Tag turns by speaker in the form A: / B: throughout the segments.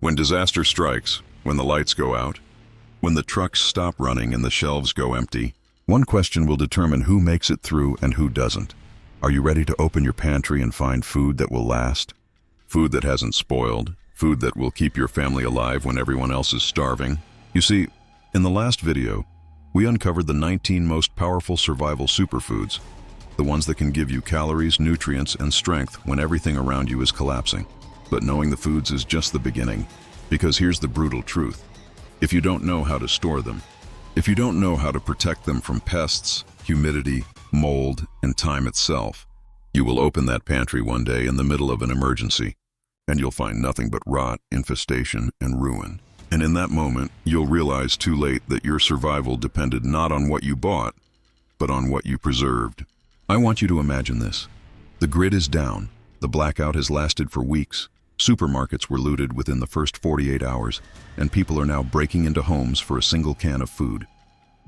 A: When disaster strikes, when the lights go out, when the trucks stop running and the shelves go empty, one question will determine who makes it through and who doesn't. Are you ready to open your pantry and find food that will last? Food that hasn't spoiled, food that will keep your family alive when everyone else is starving. You see, in the last video, we uncovered the 19 most powerful survival superfoods, the ones that can give you calories, nutrients, and strength when everything around you is collapsing. But knowing the foods is just the beginning, because here's the brutal truth. If you don't know how to store them, if you don't know how to protect them from pests, humidity, mold, and time itself, you will open that pantry one day in the middle of an emergency, and you'll find nothing but rot, infestation, and ruin. And in that moment, you'll realize too late that your survival depended not on what you bought, but on what you preserved. I want you to imagine this. The grid is down. The blackout has lasted for weeks. Supermarkets were looted within the first 48 hours, and people are now breaking into homes for a single can of food.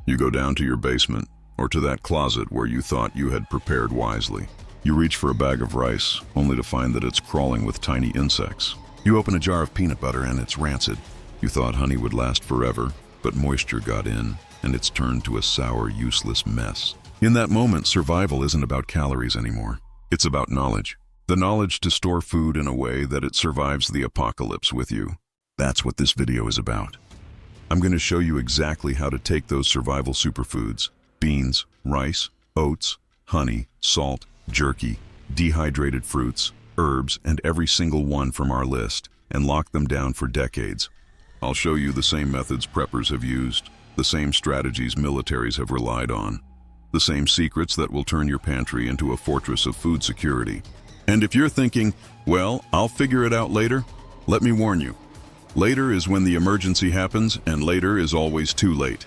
A: You go down to your basement, or to that closet where you thought you had prepared wisely. You reach for a bag of rice, only to find that it's crawling with tiny insects. You open a jar of peanut butter and it's rancid. You thought honey would last forever, but moisture got in, and it's turned to a sour, useless mess. In that moment, survival isn't about calories anymore. It's about knowledge. The knowledge to store food in a way that it survives the apocalypse with you. That's what this video is about. I'm going to show you exactly how to take those survival superfoods, beans, rice, oats, honey, salt, jerky, dehydrated fruits, herbs, and every single one from our list, and lock them down for decades. I'll show you the same methods preppers have used, the same strategies militaries have relied on, the same secrets that will turn your pantry into a fortress of food security. And if you're thinking, well, I'll figure it out later, let me warn you. Later is when the emergency happens, and later is always too late.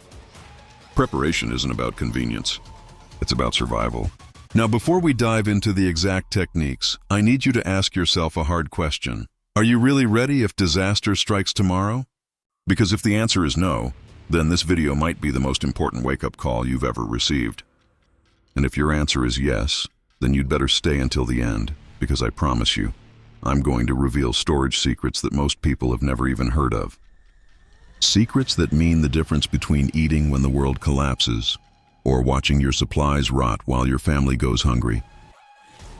A: Preparation isn't about convenience. It's about survival. Now, before we dive into the exact techniques, I need you to ask yourself a hard question. Are you really ready if disaster strikes tomorrow? Because if the answer is no, then this video might be the most important wake-up call you've ever received. And if your answer is yes, then you'd better stay until the end, because I promise you, I'm going to reveal storage secrets that most people have never even heard of. Secrets that mean the difference between eating when the world collapses or watching your supplies rot while your family goes hungry.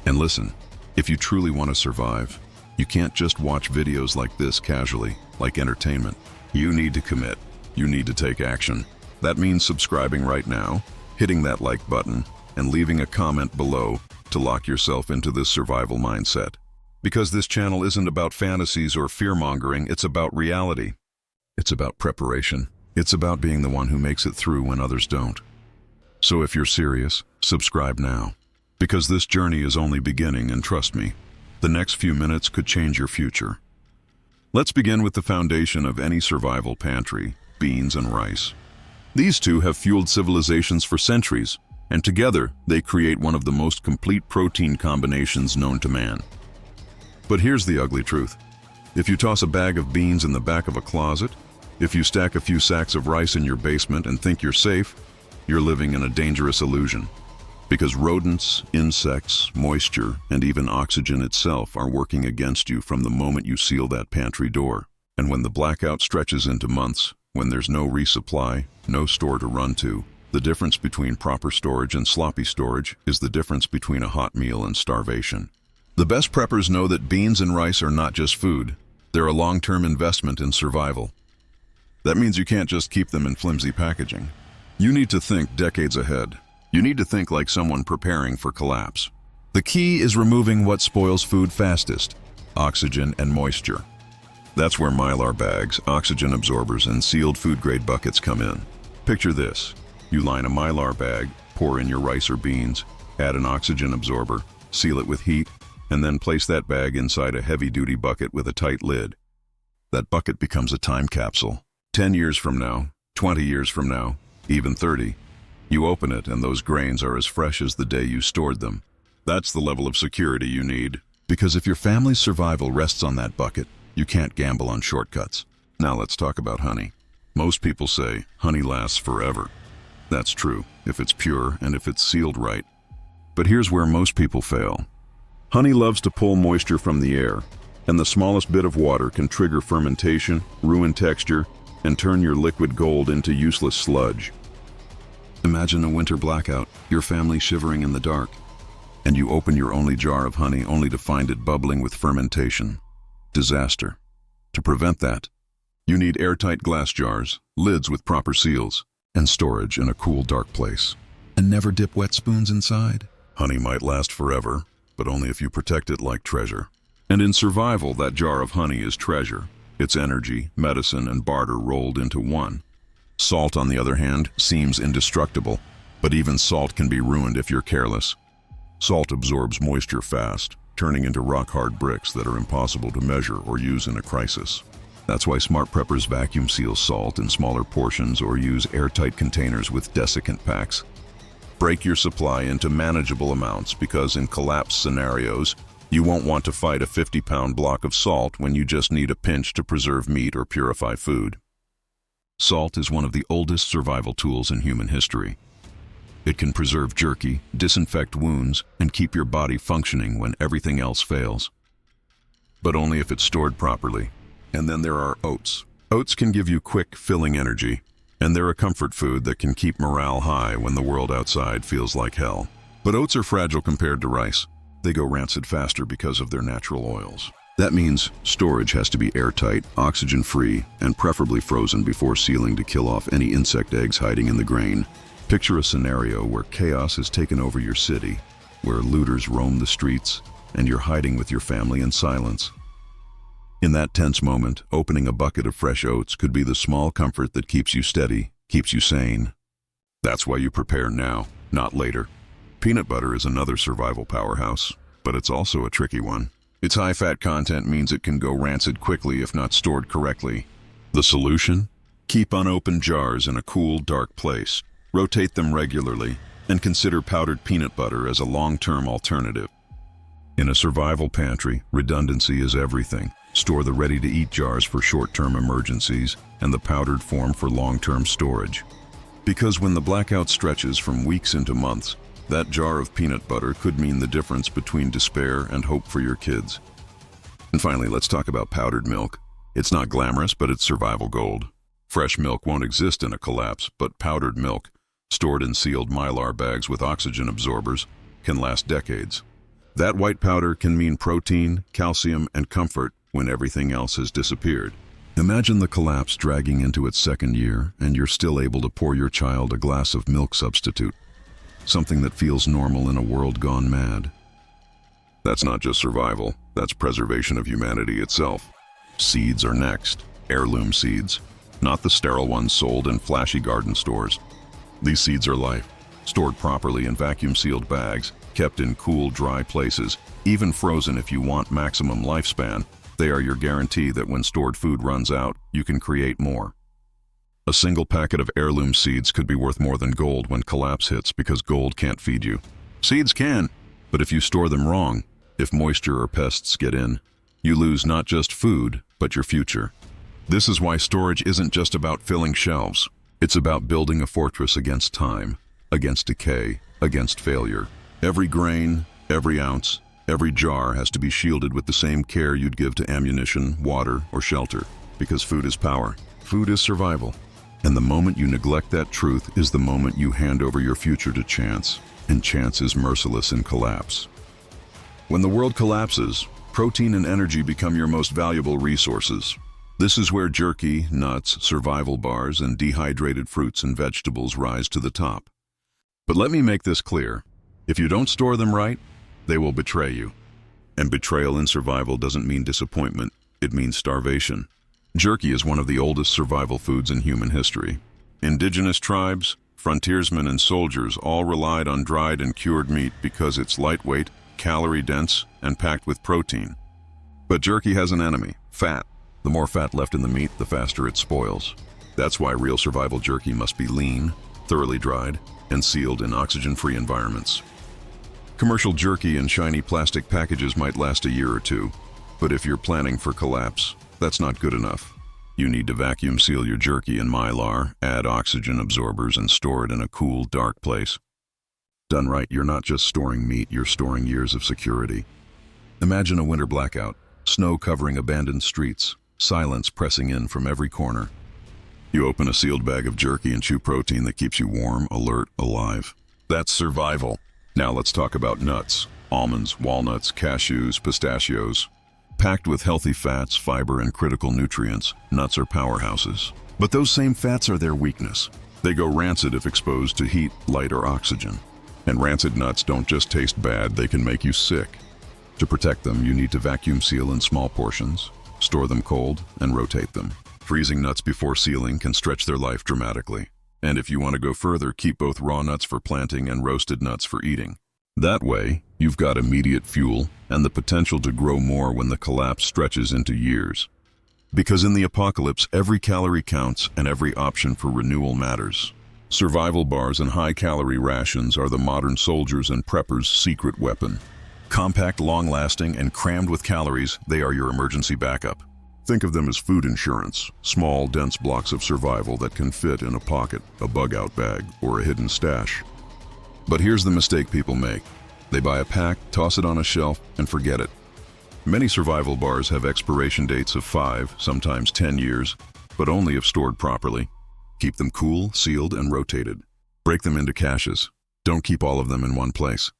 A: And listen, if you truly want to survive, you can't just watch videos like this casually, like entertainment. You need to commit. You need to take action. That means subscribing right now, hitting that like button, and leaving a comment below to lock yourself into this survival mindset. Because this channel isn't about fantasies or fear-mongering, it's about reality. It's about preparation. It's about being the one who makes it through when others don't. So if you're serious, subscribe now. Because this journey is only beginning, and trust me, the next few minutes could change your future. Let's begin with the foundation of any survival pantry, beans and rice. These two have fueled civilizations for centuries, and together they create one of the most complete protein combinations known to man. But here's the ugly truth. If you toss a bag of beans in the back of a closet, if you stack a few sacks of rice in your basement and think you're safe, you're living in a dangerous illusion. Because rodents, insects, moisture, and even oxygen itself are working against you from the moment you seal that pantry door. And when the blackout stretches into months, when there's no resupply, no store to run to, the difference between proper storage and sloppy storage is the difference between a hot meal and starvation. The best preppers know that beans and rice are not just food. They're a long-term investment in survival. That means you can't just keep them in flimsy packaging. You need to think decades ahead. You need to think like someone preparing for collapse. The key is removing what spoils food fastest: oxygen and moisture. That's where Mylar bags, oxygen absorbers, and sealed food-grade buckets come in. Picture this. You line a Mylar bag, pour in your rice or beans, add an oxygen absorber, seal it with heat, and then place that bag inside a heavy-duty bucket with a tight lid. That bucket becomes a time capsule. 10 years from now, 20 years from now, even 30, you open it and those grains are as fresh as the day you stored them. That's the level of security you need. Because if your family's survival rests on that bucket, you can't gamble on shortcuts. Now let's talk about honey. Most people say honey lasts forever. That's true, if it's pure and if it's sealed right. But here's where most people fail. Honey loves to pull moisture from the air. And the smallest bit of water can trigger fermentation, ruin texture, and turn your liquid gold into useless sludge. Imagine a winter blackout, your family shivering in the dark, and you open your only jar of honey only to find it bubbling with fermentation. Disaster. To prevent that, you need airtight glass jars, lids with proper seals, and storage in a cool, dark place. And never dip wet spoons inside. Honey might last forever, but only if you protect it like treasure. And in survival, that jar of honey is treasure. It's energy, medicine, and barter rolled into one. Salt, on the other hand, seems indestructible, but even salt can be ruined if you're careless. Salt absorbs moisture fast, turning into rock-hard bricks that are impossible to measure or use in a crisis. That's why smart preppers vacuum seal salt in smaller portions or use airtight containers with desiccant packs. Break your supply into manageable amounts because in collapse scenarios, you won't want to fight a 50-pound block of salt when you just need a pinch to preserve meat or purify food. Salt is one of the oldest survival tools in human history. It can preserve jerky, disinfect wounds, and keep your body functioning when everything else fails. But only if it's stored properly. And then there are oats. Oats can give you quick, filling energy, and they're a comfort food that can keep morale high when the world outside feels like hell. But oats are fragile compared to rice. They go rancid faster because of their natural oils. That means storage has to be airtight, oxygen-free, and preferably frozen before sealing to kill off any insect eggs hiding in the grain. Picture a scenario where chaos has taken over your city, where looters roam the streets, and you're hiding with your family in silence. In that tense moment, opening a bucket of fresh oats could be the small comfort that keeps you steady, keeps you sane. That's why you prepare now, not later. Peanut butter is another survival powerhouse, but it's also a tricky one. Its high-fat content means it can go rancid quickly if not stored correctly. The solution? Keep unopened jars in a cool, dark place. Rotate them regularly, and consider powdered peanut butter as a long-term alternative. In a survival pantry, redundancy is everything. Store the ready-to-eat jars for short-term emergencies and the powdered form for long-term storage. Because when the blackout stretches from weeks into months, that jar of peanut butter could mean the difference between despair and hope for your kids. And finally, let's talk about powdered milk. It's not glamorous, but it's survival gold. Fresh milk won't exist in a collapse, but powdered milk, stored in sealed Mylar bags with oxygen absorbers, can last decades. That white powder can mean protein, calcium, and comfort when everything else has disappeared. Imagine the collapse dragging into its second year, and you're still able to pour your child a glass of milk substitute. Something that feels normal in a world gone mad. That's not just survival, that's preservation of humanity itself. Seeds are next, heirloom seeds, not the sterile ones sold in flashy garden stores. These seeds are life, stored properly in vacuum-sealed bags, kept in cool, dry places, even frozen if you want maximum lifespan. They are your guarantee that when stored food runs out, you can create more. A single packet of heirloom seeds could be worth more than gold when collapse hits because gold can't feed you. Seeds can, but if you store them wrong, if moisture or pests get in, you lose not just food, but your future. This is why storage isn't just about filling shelves. It's about building a fortress against time, against decay, against failure. Every grain, every ounce, every jar has to be shielded with the same care you'd give to ammunition, water, or shelter. Because food is power. Food is survival. And the moment you neglect that truth is the moment you hand over your future to chance, and chance is merciless in collapse. When the world collapses, protein and energy become your most valuable resources. This is where jerky, nuts, survival bars, and dehydrated fruits and vegetables rise to the top. But let me make this clear. If you don't store them right, they will betray you. And betrayal in survival doesn't mean disappointment, it means starvation. Jerky is one of the oldest survival foods in human history. Indigenous tribes, frontiersmen, and soldiers all relied on dried and cured meat because it's lightweight, calorie-dense, and packed with protein. But jerky has an enemy, fat. The more fat left in the meat, the faster it spoils. That's why real survival jerky must be lean, thoroughly dried, and sealed in oxygen-free environments. Commercial jerky in shiny plastic packages might last a year or two, but if you're planning for collapse, that's not good enough. You need to vacuum seal your jerky in Mylar, add oxygen absorbers, and store it in a cool, dark place. Done right, you're not just storing meat, you're storing years of security. Imagine a winter blackout. snow covering abandoned streets, silence pressing in from every corner. You open a sealed bag of jerky and chew protein that keeps you warm, alert, alive. That's survival. Now let's talk about nuts. Almonds, walnuts, cashews, pistachios. Packed with healthy fats, fiber, and critical nutrients, nuts are powerhouses. But those same fats are their weakness. They go rancid if exposed to heat, light, or oxygen. And rancid nuts don't just taste bad, they can make you sick. To protect them, you need to vacuum seal in small portions, store them cold, and rotate them. Freezing nuts before sealing can stretch their life dramatically. And if you want to go further, keep both raw nuts for planting and roasted nuts for eating. That way, you've got immediate fuel and the potential to grow more when the collapse stretches into years. Because in the apocalypse, every calorie counts and every option for renewal matters. Survival bars and high-calorie rations are the modern soldier's and prepper's secret weapon. Compact, long-lasting, and crammed with calories, they are your emergency backup. Think of them as food insurance, small, dense blocks of survival that can fit in a pocket, a bug-out bag, or a hidden stash. But here's the mistake people make. They buy a pack, toss it on a shelf, and forget it. Many survival bars have expiration dates of 5, sometimes 10 years, but only if stored properly. Keep them cool, sealed, and rotated. Break them into caches. Don't keep all of them in one place.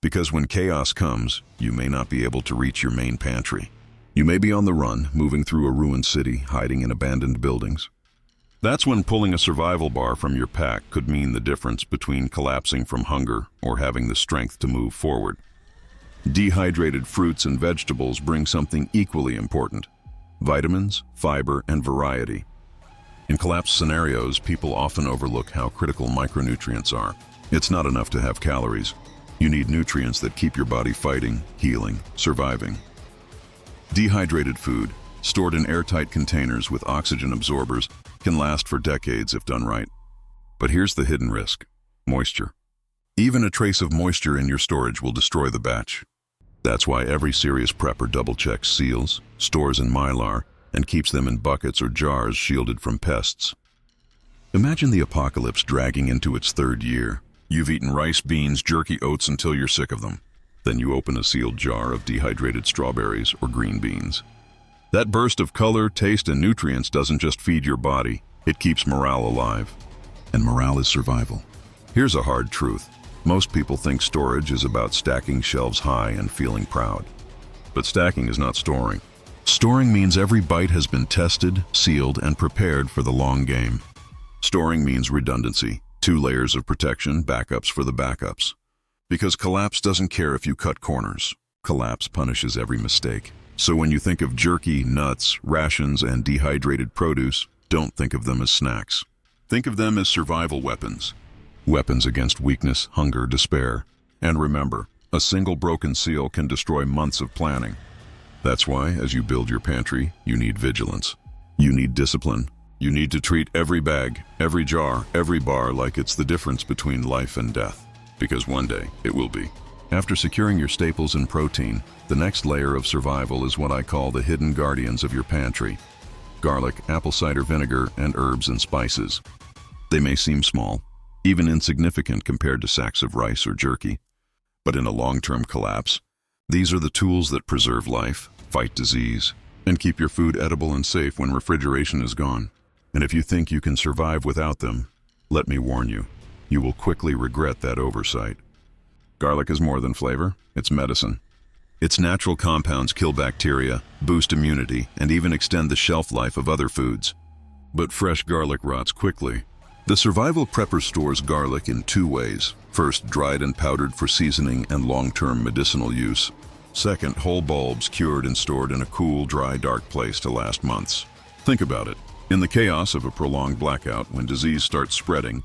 A: Because when chaos comes, you may not be able to reach your main pantry. You may be on the run, moving through a ruined city, hiding in abandoned buildings. That's when pulling a survival bar from your pack could mean the difference between collapsing from hunger or having the strength to move forward. Dehydrated fruits and vegetables bring something equally important: vitamins, fiber, and variety. In collapse scenarios, people often overlook how critical micronutrients are. It's not enough to have calories. You need nutrients that keep your body fighting, healing, surviving. Dehydrated food, stored in airtight containers with oxygen absorbers, can last for decades if done right. But here's the hidden risk: moisture. Even a trace of moisture in your storage will destroy the batch. That's why every serious prepper double-checks seals, stores in Mylar, and keeps them in buckets or jars shielded from pests. Imagine the apocalypse dragging into its third year. You've eaten rice, beans, jerky, oats until you're sick of them. Then you open a sealed jar of dehydrated strawberries or green beans. That burst of color, taste, and nutrients doesn't just feed your body, it keeps morale alive. And morale is survival. Here's a hard truth. Most people think storage is about stacking shelves high and feeling proud. But stacking is not storing. Storing means every bite has been tested, sealed, and prepared for the long game. Storing means redundancy, 2 layers of protection, backups for the backups. Because collapse doesn't care if you cut corners. Collapse punishes every mistake. So when you think of jerky, nuts, rations, and dehydrated produce, don't think of them as snacks. Think of them as survival weapons. Weapons against weakness, hunger, despair. And remember, a single broken seal can destroy months of planning. That's why, as you build your pantry, you need vigilance. You need discipline. You need to treat every bag, every jar, every bar like it's the difference between life and death. Because one day, it will be. After securing your staples and protein, the next layer of survival is what I call the hidden guardians of your pantry. Garlic, apple cider vinegar, and herbs and spices. They may seem small, even insignificant compared to sacks of rice or jerky. But in a long-term collapse, these are the tools that preserve life, fight disease, and keep your food edible and safe when refrigeration is gone. And if you think you can survive without them, let me warn you, you will quickly regret that oversight. Garlic is more than flavor, it's medicine. Its natural compounds kill bacteria, boost immunity, and even extend the shelf life of other foods. But fresh garlic rots quickly. The survival prepper stores garlic in 2 ways. First, dried and powdered for seasoning and long-term medicinal use. Second, whole bulbs cured and stored in a cool, dry, dark place to last months. Think about it. In the chaos of a prolonged blackout, when disease starts spreading,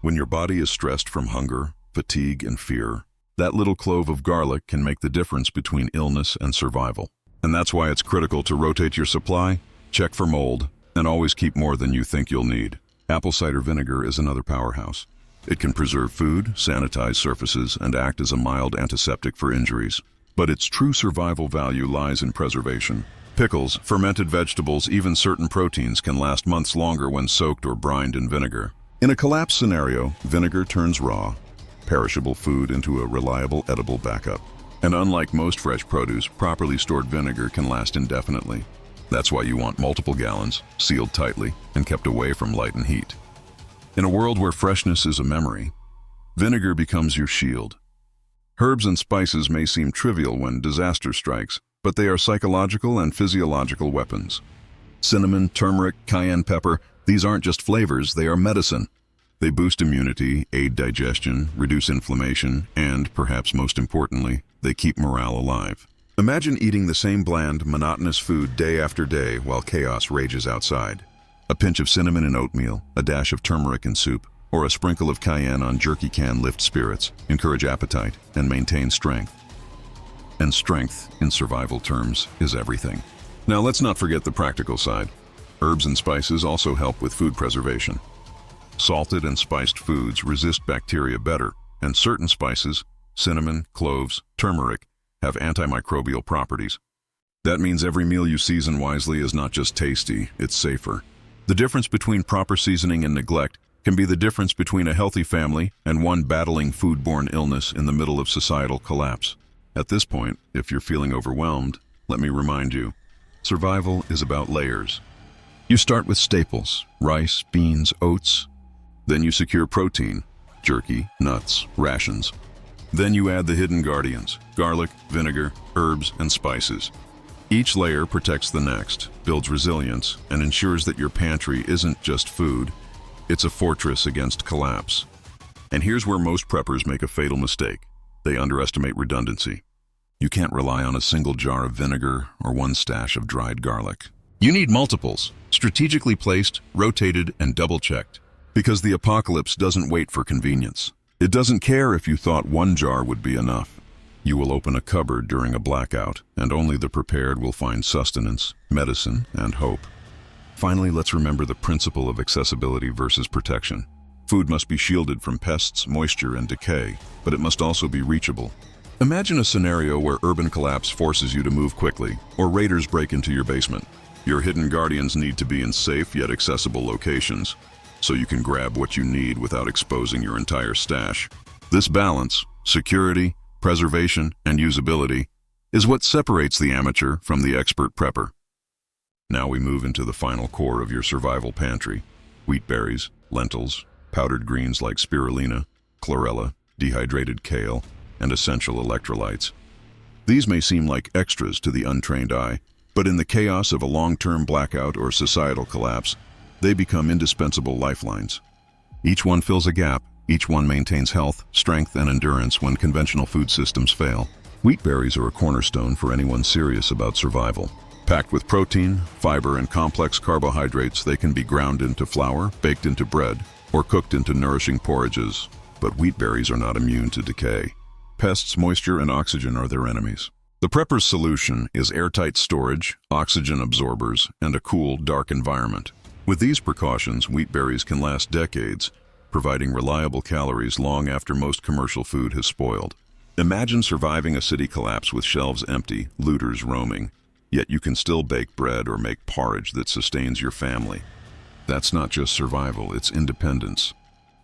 A: when your body is stressed from hunger, fatigue, and fear, that little clove of garlic can make the difference between illness and survival. And that's why it's critical to rotate your supply, check for mold, and always keep more than you think you'll need. Apple cider vinegar is another powerhouse. It can preserve food, sanitize surfaces, and act as a mild antiseptic for injuries. But its true survival value lies in preservation. Pickles, fermented vegetables, even certain proteins can last months longer when soaked or brined in vinegar. In a collapse scenario, vinegar turns raw, perishable food into a reliable edible backup. And unlike most fresh produce, properly stored vinegar can last indefinitely. That's why you want multiple gallons, sealed tightly, and kept away from light and heat. In a world where freshness is a memory, vinegar becomes your shield. Herbs and spices may seem trivial when disaster strikes, but they are psychological and physiological weapons. Cinnamon, turmeric, cayenne pepper, these aren't just flavors, they are medicine. They boost immunity, aid digestion, reduce inflammation, and, perhaps most importantly, they keep morale alive. Imagine eating the same bland, monotonous food day after day while chaos rages outside. A pinch of cinnamon in oatmeal, a dash of turmeric in soup, or a sprinkle of cayenne on jerky can lift spirits, encourage appetite, and maintain strength. And strength, in survival terms, is everything. Now let's not forget the practical side. Herbs and spices also help with food preservation. Salted and spiced foods resist bacteria better, and certain spices, cinnamon, cloves, turmeric, have antimicrobial properties. That means every meal you season wisely is not just tasty, it's safer. The difference between proper seasoning and neglect can be the difference between a healthy family and one battling foodborne illness in the middle of societal collapse. At this point, if you're feeling overwhelmed, let me remind you, survival is about layers. You start with staples, rice, beans, oats. Then you secure protein, jerky, nuts, rations. Then you add the hidden guardians, garlic, vinegar, herbs, and spices. Each layer protects the next, builds resilience, and ensures that your pantry isn't just food, it's a fortress against collapse. And here's where most preppers make a fatal mistake. They underestimate redundancy. You can't rely on a single jar of vinegar or one stash of dried garlic. You need multiples, strategically placed, rotated, and double-checked. Because the apocalypse doesn't wait for convenience. It doesn't care if you thought one jar would be enough. You will open a cupboard during a blackout, and only the prepared will find sustenance, medicine, and hope. Finally, let's remember the principle of accessibility versus protection. Food must be shielded from pests, moisture, and decay, but it must also be reachable. Imagine a scenario where urban collapse forces you to move quickly, or raiders break into your basement. Your hidden guardians need to be in safe yet accessible locations, so you can grab what you need without exposing your entire stash. This balance, security, preservation, and usability, is what separates the amateur from the expert prepper. Now we move into the final core of your survival pantry: wheat berries, lentils, powdered greens like spirulina, chlorella, dehydrated kale, and essential electrolytes. These may seem like extras to the untrained eye, but in the chaos of a long-term blackout or societal collapse, they become indispensable lifelines. Each one fills a gap, each one maintains health, strength, and endurance when conventional food systems fail. Wheat berries are a cornerstone for anyone serious about survival. Packed with protein, fiber, and complex carbohydrates, they can be ground into flour, baked into bread, or cooked into nourishing porridges. But wheat berries are not immune to decay. Pests, moisture, and oxygen are their enemies. The prepper's solution is airtight storage, oxygen absorbers, and a cool, dark environment. With these precautions, wheat berries can last decades, providing reliable calories long after most commercial food has spoiled. Imagine surviving a city collapse with shelves empty, looters roaming, yet you can still bake bread or make porridge that sustains your family. That's not just survival, it's independence.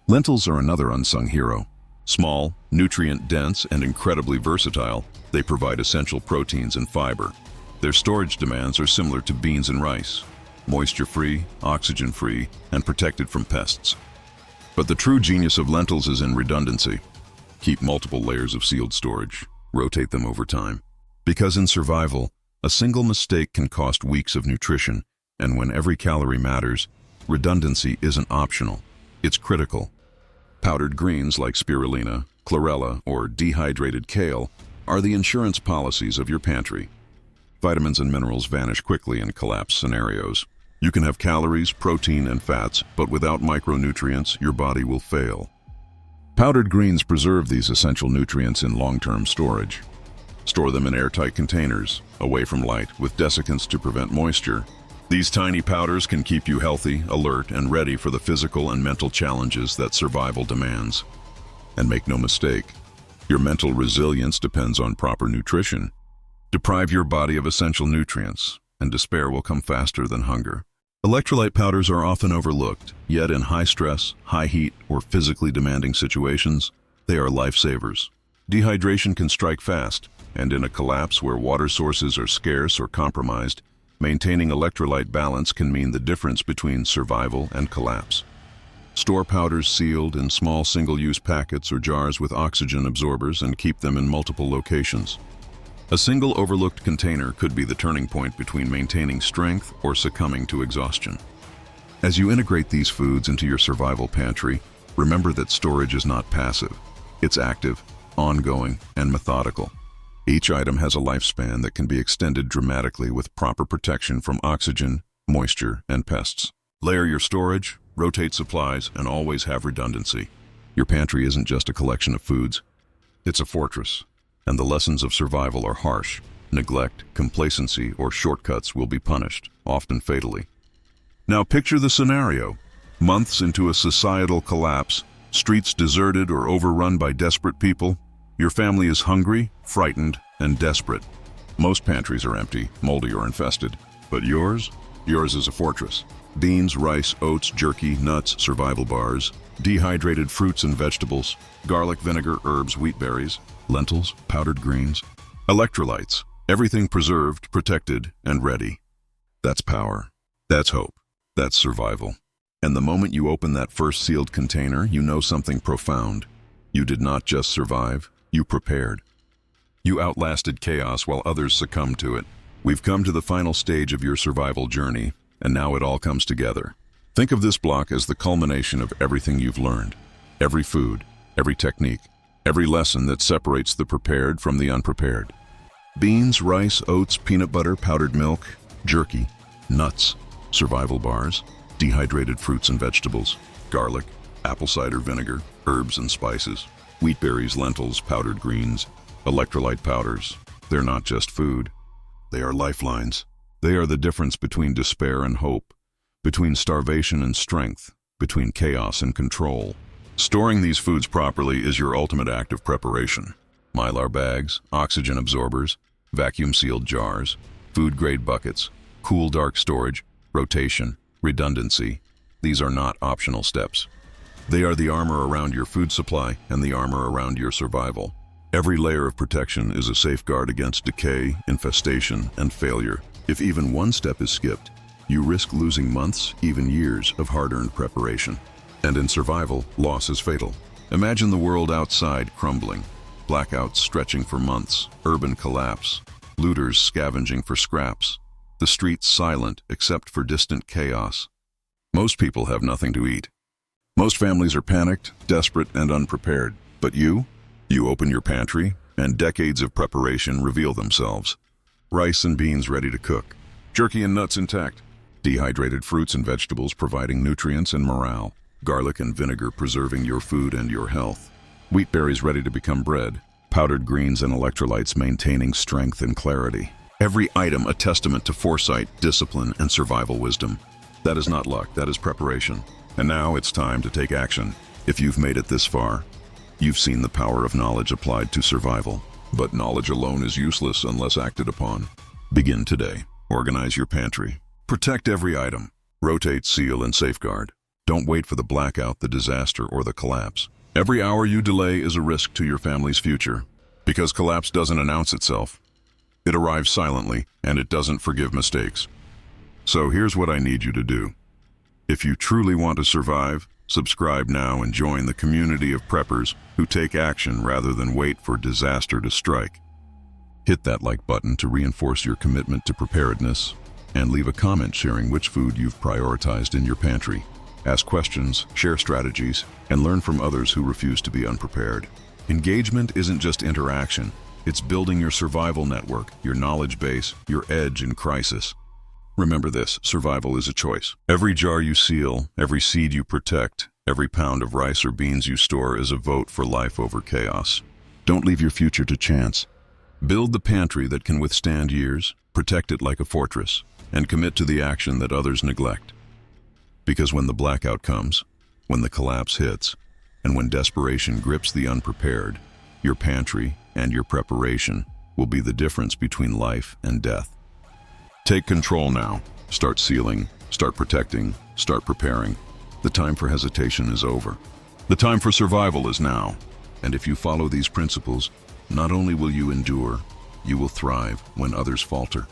A: Lentils are another unsung hero. Small, nutrient-dense, and incredibly versatile, they provide essential proteins and fiber. Their storage demands are similar to beans and rice: moisture-free, oxygen-free, and protected from pests. But the true genius of lentils is in redundancy. Keep multiple layers of sealed storage. Rotate them over time. Because in survival, a single mistake can cost weeks of nutrition, and when every calorie matters, redundancy isn't optional. It's critical. Powdered greens like spirulina, chlorella, or dehydrated kale are the insurance policies of your pantry. Vitamins and minerals vanish quickly in collapse scenarios. You can have calories, protein, and fats, but without micronutrients, your body will fail. Powdered greens preserve these essential nutrients in long-term storage. Store them in airtight containers, away from light, with desiccants to prevent moisture. These tiny powders can keep you healthy, alert, and ready for the physical and mental challenges that survival demands. And make no mistake, your mental resilience depends on proper nutrition. Deprive your body of essential nutrients, and despair will come faster than hunger. Electrolyte powders are often overlooked, yet in high stress, high heat, or physically demanding situations, they are lifesavers. Dehydration can strike fast, and in a collapse where water sources are scarce or compromised, maintaining electrolyte balance can mean the difference between survival and collapse. Store powders sealed in small single-use packets or jars with oxygen absorbers and keep them in multiple locations. A single overlooked container could be the turning point between maintaining strength or succumbing to exhaustion. As you integrate these foods into your survival pantry, remember that storage is not passive. It's active, ongoing, and methodical. Each item has a lifespan that can be extended dramatically with proper protection from oxygen, moisture, and pests. Layer your storage, rotate supplies, and always have redundancy. Your pantry isn't just a collection of foods. It's a fortress, and the lessons of survival are harsh. Neglect, complacency, or shortcuts will be punished, often fatally. Now picture the scenario. Months into a societal collapse, streets deserted or overrun by desperate people, your family is hungry, frightened, and desperate. Most pantries are empty, moldy, or infested. But yours? Yours is a fortress. Beans, rice, oats, jerky, nuts, survival bars, dehydrated fruits and vegetables, garlic, vinegar, herbs, wheat berries, lentils, powdered greens, electrolytes, everything preserved, protected, and ready. That's power. That's hope. That's survival. And the moment you open that first sealed container, you know something profound. You did not just survive, you prepared. You outlasted chaos while others succumbed to it. We've come to the final stage of your survival journey, and now it all comes together. Think of this block as the culmination of everything you've learned. Every food, every technique, every lesson that separates the prepared from the unprepared. Beans, rice, oats, peanut butter, powdered milk, jerky, nuts, survival bars, dehydrated fruits and vegetables, garlic, apple cider vinegar, herbs and spices, wheat berries, lentils, powdered greens, electrolyte powders. They're not just food. They are lifelines. They are the difference between despair and hope, between starvation and strength, between chaos and control. Storing these foods properly is your ultimate act of preparation. Mylar bags, oxygen absorbers, vacuum-sealed jars, food-grade buckets, cool dark storage, rotation, redundancy. These are not optional steps. They are the armor around your food supply and the armor around your survival. Every layer of protection is a safeguard against decay, infestation, and failure. If even one step is skipped, you risk losing months, even years of hard-earned preparation. And in survival, loss is fatal. Imagine the world outside crumbling, blackouts stretching for months, urban collapse, looters scavenging for scraps, the streets silent except for distant chaos. Most people have nothing to eat. Most families are panicked, desperate, and unprepared. But you open your pantry, and decades of preparation reveal themselves. Rice and beans ready to cook, jerky and nuts intact, dehydrated fruits and vegetables providing nutrients and morale, garlic and vinegar preserving your food and your health, wheat berries ready to become bread, powdered greens and electrolytes maintaining strength and clarity. Every item a testament to foresight, discipline, and survival wisdom. That is not luck, that is preparation. And now it's time to take action. If you've made it this far, you've seen the power of knowledge applied to survival. But knowledge alone is useless unless acted upon. Begin today. Organize your pantry. Protect every item. Rotate, seal, and safeguard. Don't wait for the blackout, the disaster, or the collapse. Every hour you delay is a risk to your family's future. Because collapse doesn't announce itself. It arrives silently, and it doesn't forgive mistakes. So here's what I need you to do. If you truly want to survive, subscribe now and join the community of preppers who take action rather than wait for disaster to strike. Hit that like button to reinforce your commitment to preparedness, and leave a comment sharing which food you've prioritized in your pantry. Ask questions, share strategies, and learn from others who refuse to be unprepared. Engagement isn't just interaction, it's building your survival network, your knowledge base, your edge in crisis. Remember this, survival is a choice. Every jar you seal, every seed you protect, every pound of rice or beans you store is a vote for life over chaos. Don't leave your future to chance. Build the pantry that can withstand years, protect it like a fortress, and commit to the action that others neglect. Because when the blackout comes, when the collapse hits, and when desperation grips the unprepared, your pantry and your preparation will be the difference between life and death. Take control now. Start sealing, start protecting, start preparing. The time for hesitation is over. The time for survival is now. And if you follow these principles, not only will you endure, You will thrive when others falter.